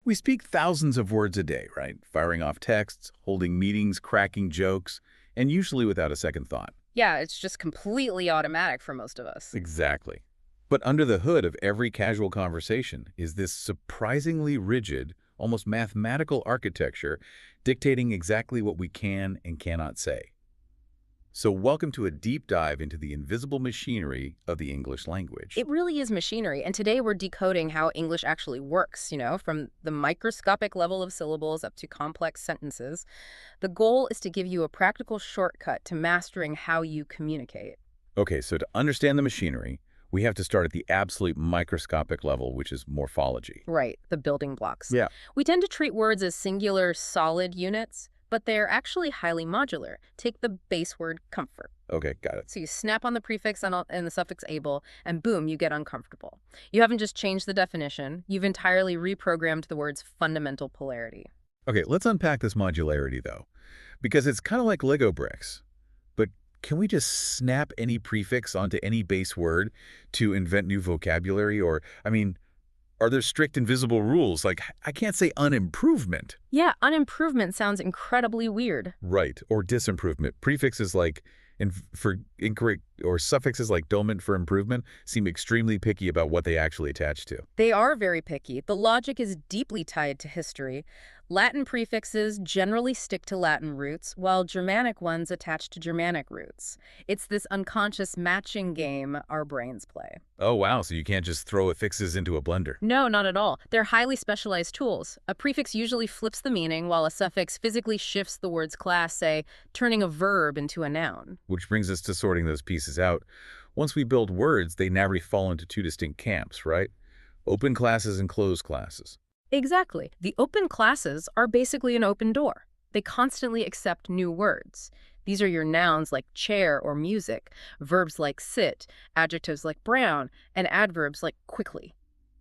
We speak thousands of words a day, right? Firing off texts, holding meetings, cracking jokes, and usually without a second thought. Yeah, it's just completely automatic for most of us. Exactly. But under the hood of every casual conversation is this surprisingly rigid, almost mathematical architecture dictating exactly what we can and cannot say. So welcome to a deep dive into the invisible machinery of the English language. It really is machinery, and today we're decoding how English actually works, from the microscopic level of syllables up to complex sentences. The goal is to give you a practical shortcut to mastering how you communicate. Okay, so to understand the machinery, we have to start at the absolute microscopic level, which is morphology. Right, the building blocks. Yeah. We tend to treat words as singular, solid units, but they're actually highly modular. Take the base word comfort. Okay, got it. So you snap on the prefix and the suffix able, and boom, you get uncomfortable. You haven't just changed the definition, you've entirely reprogrammed the word's fundamental polarity. Okay, let's unpack this modularity, though, because it's kind of like Lego bricks. But can we just snap any prefix onto any base word to invent new vocabulary? Or, are there strict invisible rules? Like, I can't say unimprovement. Yeah, unimprovement sounds incredibly weird. Right, or disimprovement. Prefixes like for incorrect or suffixes like dolment for improvement seem extremely picky about what they actually attach to. They are very picky. The logic is deeply tied to history. Latin prefixes generally stick to Latin roots, while Germanic ones attach to Germanic roots. It's this unconscious matching game our brains play. Oh, wow, so you can't just throw affixes into a blender. No, not at all. They're highly specialized tools. A prefix usually flips the meaning, while a suffix physically shifts the word's class, say, turning a verb into a noun. Which brings us to sorting those pieces out. Once we build words, they naturally fall into two distinct camps, right? Open classes and closed classes. Exactly. The open classes are basically an open door. They constantly accept new words. These are your nouns like chair or music, verbs like sit, adjectives like brown, and adverbs like quickly.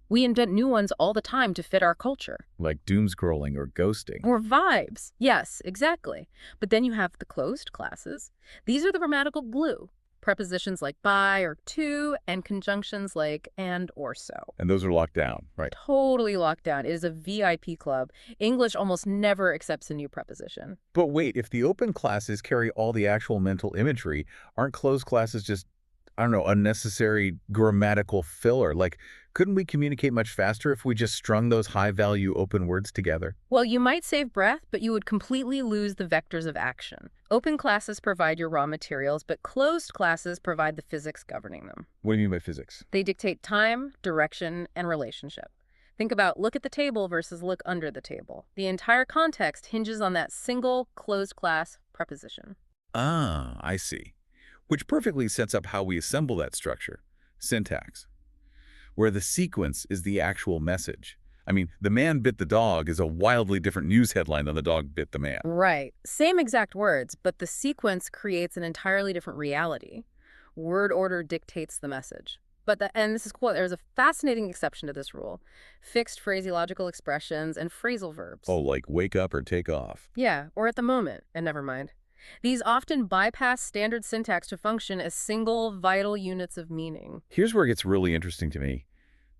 We invent new ones all the time to fit our culture. Like doom scrolling or ghosting. Or vibes. Yes, exactly. But then you have the closed classes. These are the grammatical glue. Prepositions like by or to, and conjunctions like and or so. And those are locked down, right? Totally locked down. It is a VIP club. English almost never accepts a new preposition. But wait, if the open classes carry all the actual mental imagery, aren't closed classes just, I don't know, unnecessary grammatical filler? Like, couldn't we communicate much faster if we just strung those high-value open words together? Well, you might save breath, but you would completely lose the vectors of action. Open classes provide your raw materials, but closed classes provide the physics governing them. What do you mean by physics? They dictate time, direction, and relationship. Think about look at the table versus look under the table. The entire context hinges on that single closed class preposition. Ah, I see. Which perfectly sets up how we assemble that structure, syntax, where the sequence is the actual message. The man bit the dog is a wildly different news headline than the dog bit the man. Right. Same exact words, but the sequence creates an entirely different reality. Word order dictates the message. And this is cool, there's a fascinating exception to this rule. Fixed phraseological expressions and phrasal verbs. Oh, like wake up or take off. Yeah, or at the moment, and never mind. These often bypass standard syntax to function as single, vital units of meaning. Here's where it gets really interesting to me.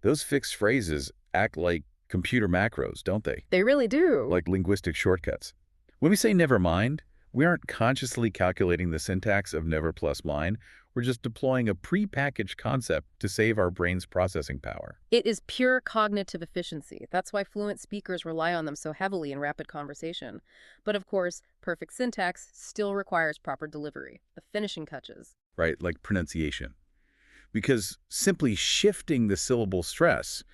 Those fixed phrases act like computer macros, don't they? They really do. Like linguistic shortcuts. When we say never mind, we aren't consciously calculating the syntax of never plus mind. We're just deploying a pre-packaged concept to save our brain's processing power. It is pure cognitive efficiency. That's why fluent speakers rely on them so heavily in rapid conversation. But of course, perfect syntax still requires proper delivery, the finishing touches. Right, like pronunciation. Because simply shifting the syllable stress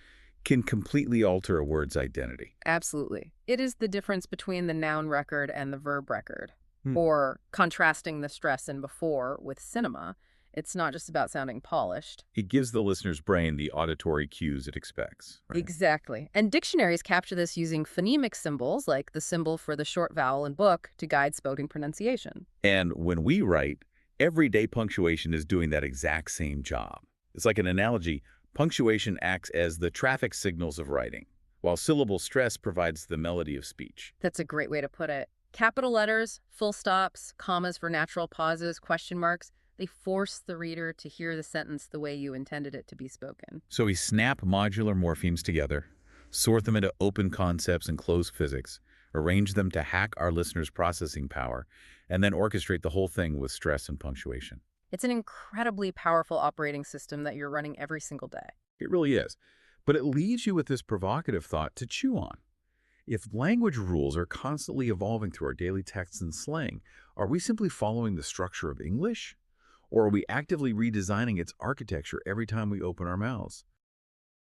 can completely alter a word's identity. Absolutely. It is the difference between the noun record and the verb record. Or contrasting the stress in before with cinema. It's not just about sounding polished. It gives the listener's brain the auditory cues it expects. Right? Exactly. And dictionaries capture this using phonemic symbols, like the symbol for the short vowel in book, to guide spoken pronunciation. And when we write, everyday punctuation is doing that exact same job. It's like an analogy. Punctuation acts as the traffic signals of writing, while syllable stress provides the melody of speech. That's a great way to put it. Capital letters, full stops, commas for natural pauses, question marks, they force the reader to hear the sentence the way you intended it to be spoken. So we snap modular morphemes together, sort them into open concepts and closed physics, arrange them to hack our listeners' processing power, and then orchestrate the whole thing with stress and punctuation. It's an incredibly powerful operating system that you're running every single day. It really is. But it leaves you with this provocative thought to chew on. If language rules are constantly evolving through our daily texts and slang, are we simply following the structure of English? Or are we actively redesigning its architecture every time we open our mouths?